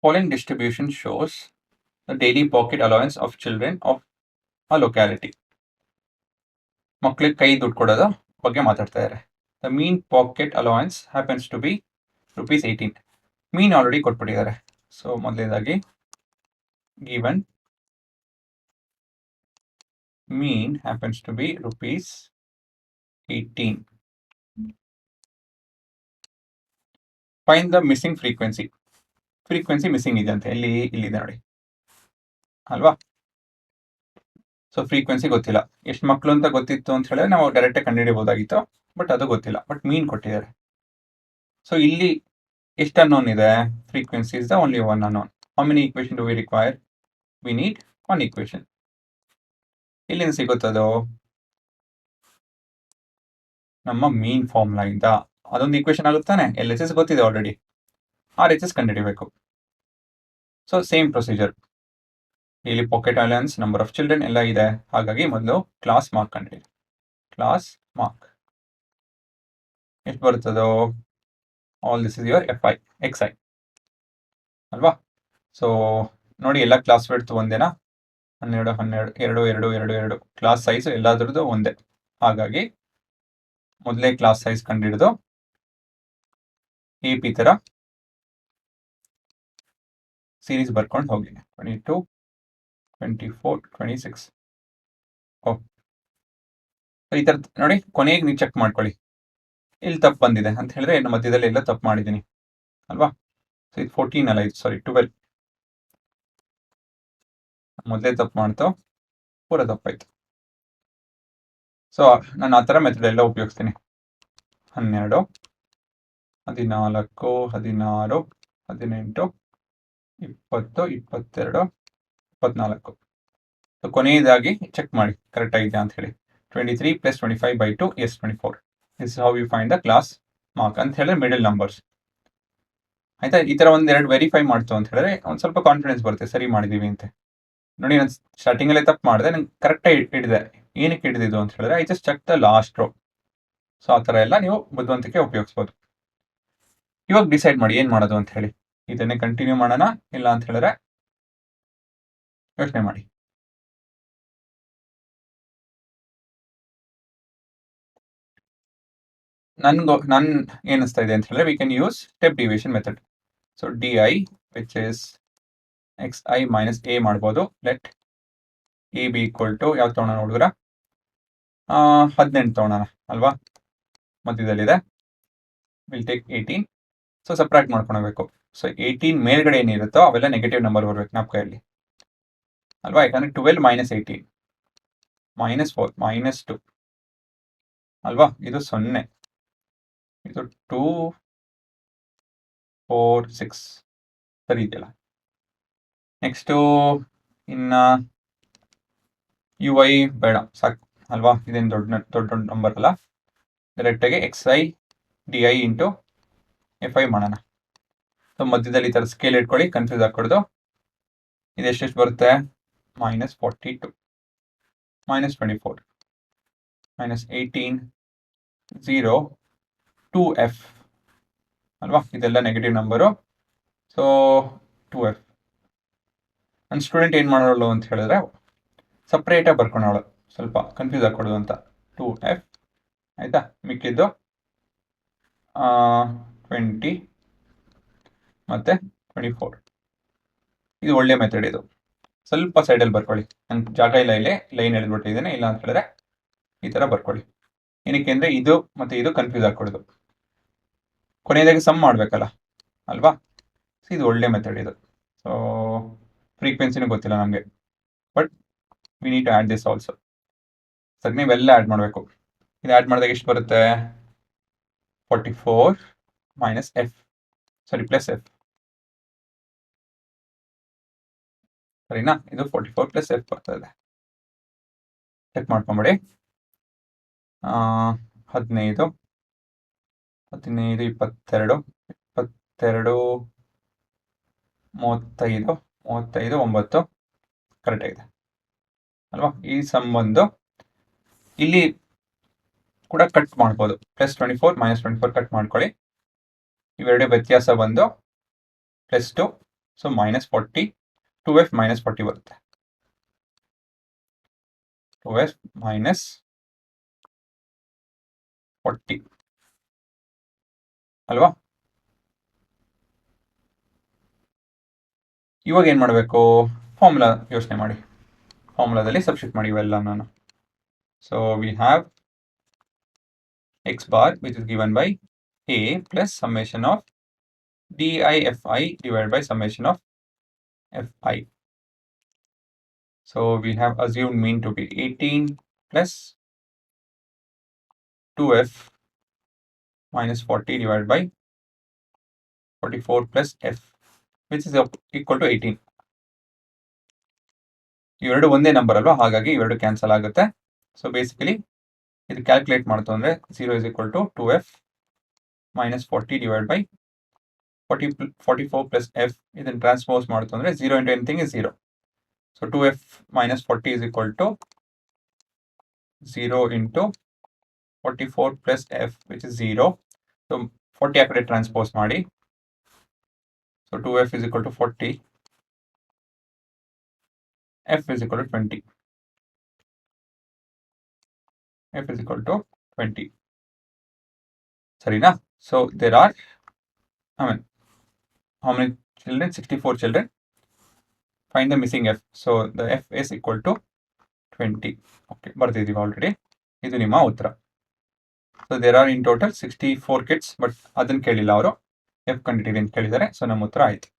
Following distribution shows the daily pocket allowance of children of a locality. ಮಕ್ಕಳಿಗೆ ಕೈ ದುಡ್ಡು ಕೊಡೋದು ಬಗ್ಗೆ ಮಾತಾಡ್ತಾ ಇದ್ದಾರೆ. The mean pocket allowance happens to be ₹18. Mean already ಕೊಟ್ಬಿಟ್ಟಿದ್ದಾರೆ. ಸೊ ಮೊದಲನೇದಾಗಿ given mean happens to be ₹18. Find the missing frequency. Frequency missing ಇದೆ ಅಂತ ಇಲ್ಲಿದೆ ನೋಡಿ ಅಲ್ವಾ. ಸೊ ಫ್ರೀಕ್ವೆನ್ಸಿ ಗೊತ್ತಿಲ್ಲ. ಎಷ್ಟು ಮಕ್ಕಳು ಅಂತ ಗೊತ್ತಿತ್ತು ಅಂತ ಹೇಳಿದ್ರೆ ನಾವು ಡೈರೆಕ್ಟಾಗಿ ಕಂಡುಹಿಡಿಯಬಹುದಾಗಿತ್ತು, ಬಟ್ ಅದು ಗೊತ್ತಿಲ್ಲ. ಬಟ್ ಮೀನ್ ಕೊಟ್ಟಿದ್ದಾರೆ. ಸೊ ಇಲ್ಲಿ ಎಷ್ಟು ಅನ್ನೋನ್ ಇದೆ? Frequency is the only one unknown. How many equation do we require? We need one equation. ಎಲ್ಲಿಂದ ಸಿಗುತ್ತದು? ನಮ್ಮ ಮೀನ್ ಫಾರ್ಮುಲಾ ಇಂದ. ಅದೊಂದು ಈಕ್ವೇಶನ್ ಆಗುತ್ತಾನೆ. LHS ಗೊತ್ತಿದೆ ಆಲ್ರೆಡಿ. RHS ಕಂಡುಹಿಡಿಯಬೇಕು. So same procedure. ಇಲ್ಲಿ pocket allowance, number of children ಎಲ್ಲ ಇದೆ. ಹಾಗಾಗಿ ಮೊದಲು ಕ್ಲಾಸ್ ಮಾರ್ಕ್ ಕಂಡುಹಿಡಿ. ಕ್ಲಾಸ್ ಮಾರ್ಕ್ ಎಷ್ಟು ಬರುತ್ತದೋ? All this is your XI ಅಲ್ವಾ. ಸೊ ನೋಡಿ, ಎಲ್ಲ ಕ್ಲಾಸ್ ವಿಡ್ತ್ ಒಂದೇನಾ? 12, 12, 2, 2, 2, 2 ಕ್ಲಾಸ್ ಸೈಜ್ ಎಲ್ಲಾದ್ರದ್ದು ಒಂದೇ. ಹಾಗಾಗಿ ಮೊದಲೇ ಕ್ಲಾಸ್ ಸೈಜ್ ಕಂಡುಹಿಡಿದು AP ತರ ಸೀರೀಸ್ ಬರ್ಕೊಂಡು ಹೋಗಿ 22, 24, 26. ಈ ತರ ನೋಡಿ, ಕೊನೆಗೆ ನೀವು ಚೆಕ್ ಮಾಡ್ಕೊಳ್ಳಿ ಇಲ್ಲಿ ತಪ್ಪು ಬಂದಿದೆ ಅಂತ ಹೇಳಿದ್ರೆ ಇನ್ನು ಮಧ್ಯದಲ್ಲಿ ಎಲ್ಲ ತಪ್ಪು ಮಾಡಿದ್ದೀನಿ ಅಲ್ವಾ. ಸೊ ಇದು 14 ಅಲ್ಲ, ಇದು ಸಾರಿ 12. ಮೊದಲೇ ತಪ್ಪು ಮಾಡ್ತು, ಪೂರ ತಪ್ಪಾಯ್ತು. ಸೊ ನಾನು ಆ ಥರ ಮೆಥಡ್ ಎಲ್ಲ ಉಪಯೋಗಿಸ್ತೀನಿ. 12, 14, 16, 18, 20, 22, 24. ಸೊ ಕೊನೆಯದಾಗಿ ಚೆಕ್ ಮಾಡಿ ಕರೆಕ್ಟ್ ಆಗಿದೆಯಾ ಅಂತ ಹೇಳಿ. 23 + 25/2 is 24. This is how you find the class mark ಅಂತ ಹೇಳಿದ್ರೆ ಮಿಡಲ್ ನಂಬರ್ಸ್. ಆಯ್ತಾ. ಈ ಥರ ಒಂದೆರಡು ವೆರಿಫೈ ಮಾಡ್ತು ಅಂತ ಹೇಳಿದ್ರೆ ಒಂದು ಸ್ವಲ್ಪ ಕಾನ್ಫಿಡೆನ್ಸ್ ಬರುತ್ತೆ, ಸರಿ ಮಾಡಿದೀವಿ ಅಂತ. ನೋಡಿ, ನಾನು ಸ್ಟಾರ್ಟಿಂಗಲ್ಲೇ ತಪ್ಪು ಮಾಡಿದೆ, ನಂಗೆ ಕರೆಕ್ಟಾಗಿ ಹಿಡಿದೆ. ಏನಕ್ಕೆ ಹಿಡಿದಿದ್ದು ಅಂತ ಹೇಳಿದ್ರೆ I just check the last row. So ಆ ಥರ ಎಲ್ಲ ನೀವು ಬುದ್ಧಿವಂತಿಕೆ ಉಪಯೋಗಿಸ್ಬೋದು. ಇವಾಗ ಡಿಸೈಡ್ ಮಾಡಿ ಏನು ಮಾಡೋದು ಅಂತ ಹೇಳಿ. ಇದನ್ನೇ ಕಂಟಿನ್ಯೂ ಮಾಡೋಣ, ಇಲ್ಲ ಅಂತ ಹೇಳಿದ್ರೆ ಯೋಚನೆ ಮಾಡಿ. ನನ್ ಏನಿಸ್ತಾ ಇದೆ ಅಂತ ಹೇಳಿದ್ರೆ we can use step division method. So DI which is XI - A ಮಾಡ್ಬೋದು. ಲೆಟ್ AB = ಯಾವ್ದು ತೊಗೊಳೋಣ ಹುಡುಗರ? 18 ತೊಗೊಳೋಣ ಅಲ್ವಾ, ಮಧ್ಯದಲ್ಲಿದೆ. Will take 18. ಸೊ ಸಪ್ರೇಟ್ ಮಾಡ್ಕೊಳ್ಬೇಕು. ಸೊ 18 ಮೇಲ್ಗಡೆ ಏನಿರುತ್ತೋ ಅವೆಲ್ಲ ನೆಗೆಟಿವ್ ನಂಬರ್ ಬರ್ಬೇಕು ಜ್ಞಾಪಕದಲ್ಲಿ ಅಲ್ವಾ. ಯಾಕಂದ್ರೆ 12 - 18 -4 -2 ಅಲ್ವಾ. ಇದು 0, ಇದು 2, 4, 6 ಸರಿ ಇದೆಯಲ್ಲ. ನೆಕ್ಸ್ಟು ಇನ್ನ UI ಬೇಡ, ಸಾಕು ಅಲ್ವಾ. ಇದೇನು ದೊಡ್ಡ ನಂಬರ್ ಅಲ್ಲ. ಡೈರೆಕ್ಟಾಗಿ XI DI × FI ಮಾಡೋಣ. ಸೊ ಮಧ್ಯದಲ್ಲಿ ಈ ಥರ ಸ್ಕೇಲ್ ಇಟ್ಕೊಳ್ಳಿ, ಕನ್ಫ್ಯೂಸ್ ಆಗ್ಕೊಡ್ದು. ಇದು ಎಷ್ಟೆಷ್ಟು ಬರುತ್ತೆ? -42, -24, -18, 0, 2F ಅಲ್ವಾ. ಇದೆಲ್ಲ ನೆಗೆಟಿವ್ ನಂಬರು. So 2F. ನನ್ನ ಸ್ಟೂಡೆಂಟ್ ಏನು ಮಾಡೋಳು ಅಂತ ಹೇಳಿದ್ರೆ ಸಪ್ರೇಟಾಗಿ ಬರ್ಕೊಂಡವಳು, ಸ್ವಲ್ಪ ಕನ್ಫ್ಯೂಸ್ ಆಗ್ಕೊಡೋದು ಅಂತ. 2F ಆಯಿತಾ. ಮಿಕ್ಕಿದ್ದು 20 ಮತ್ತು 24. ಇದು ಒಳ್ಳೆ ಮೆಥಡ್. ಇದು ಸ್ವಲ್ಪ ಸೈಡಲ್ಲಿ ಬರ್ಕೊಳ್ಳಿ. ನಂಗೆ ಜಾಗ ಇಲ್ಲ, ಇಲ್ಲೇ ಲೈನ್ ಎಳೆದ್ಬಿಟ್ಟಿದ್ದೇನೆ. ಇಲ್ಲ ಅಂತ ಹೇಳಿದ್ರೆ ಈ ಥರ ಬರ್ಕೊಳ್ಳಿ. ಏನಕ್ಕೆ ಅಂದರೆ ಇದು ಮತ್ತು ಇದು ಕನ್ಫ್ಯೂಸ್ ಆಗ್ಕೊಡೋದು. ಕೊನೆಯದಾಗಿ ಸಮ್ ಮಾಡಬೇಕಲ್ಲ ಅಲ್ವಾ. ಸೊ ಇದು ಒಳ್ಳೆ ಮೆಥಡ್ ಇದು. ಸೊ ಫ್ರೀಕ್ವೆನ್ಸಿನೂ ಗೊತ್ತಿಲ್ಲ ನಮಗೆ, but we need to add this also. ಸರಿ, ನೀವೆಲ್ಲ ಆ್ಯಡ್ ಮಾಡಬೇಕು. ಇದು ಆ್ಯಡ್ ಮಾಡಿದಾಗ ಎಷ್ಟು ಬರುತ್ತೆ? 44 - F ಸಾರಿ +F ಸರಿನಾ. ಇದು 44 + F ಬರ್ತದೆ. ಚೆಕ್ ಮಾಡ್ಕೊಂಬಿಡಿ. 15, 22, 22, 35, 9 ಕರೆಕ್ಟ್ ಆಗಿದೆ ಅಲ್ವಾ. ಈ ಸಮ್ ಬಂದು ಇಲ್ಲಿ ಕೂಡ ಕಟ್ ಮಾಡ್ಬೋದು. +24 - 24 ಕಟ್ ಮಾಡ್ಕೊಳ್ಳಿ. ಇವೆರಡು ವ್ಯತ್ಯಾಸ ಬಂದು +2, ಸೊ -40, 2f -40 ಬರುತ್ತೆ. 2f -40 ಅಲ್ವಾ? ಇವಾಗ ಏನು ಮಾಡಬೇಕು? ಫಾರ್ಮುಲಾ ಯೋಚನೆ ಮಾಡಿ. ಫಾರ್ಮುಲಾದಲ್ಲಿ ಸಬ್ಸ್ಟಿಟ್ಯೂಟ್ ಮಾಡಿ ಇವೆಲ್ಲ ನಾನು. So we have x bar which is given by a plus summation of DIFI divided by summation of FI. So we have assumed mean to be 18 plus 2f minus 40 divided by 44 plus f which is equal to 18. ಇವೆರಡು ಒಂದೇ number ಅಲ್ವಾ, ಹಾಗಾಗಿ ಇವೆರಡು cancel ಆಗುತ್ತೆ. So basically ಇದು calculate ಮಾಡ್ತು ಅಂದರೆ 0 is equal to 2f minus 40 divided by 44 plus f. ಇದನ್ನು ಟ್ರಾನ್ಸ್ಪೋಸ್ ಮಾಡ್ತು ಅಂದರೆ 0 into anything is 0. So 2f minus 40 is equal to 0 into 44 plus f which is 0. So 40 ಆ ಕಡೆ ಟ್ರಾನ್ಸ್ಪೋಸ್ ಮಾಡಿ. So 2f is equal to 40. F is equal to 20. F is equal to 20. Sarina? So there are, how many children? 64 children. Find the missing f. So the f is equal to 20. Okay, ಬರ್ತಿದ್ದೀವಿ already. ಇದು ನಿಮ್ಮ ಉತ್ತರ. So there are in total 64 kids, ಬಟ್ ಅದನ್ನು ಕೇಳಿಲ್ಲ ಅವರು, F ಕಂಡಿದ್ದೀರಿ ಅಂತ ಕೇಳಿದ್ದಾರೆ. ಸೊ ನಮ್ಮ ಉತ್ತರ ಆಯ್ತು.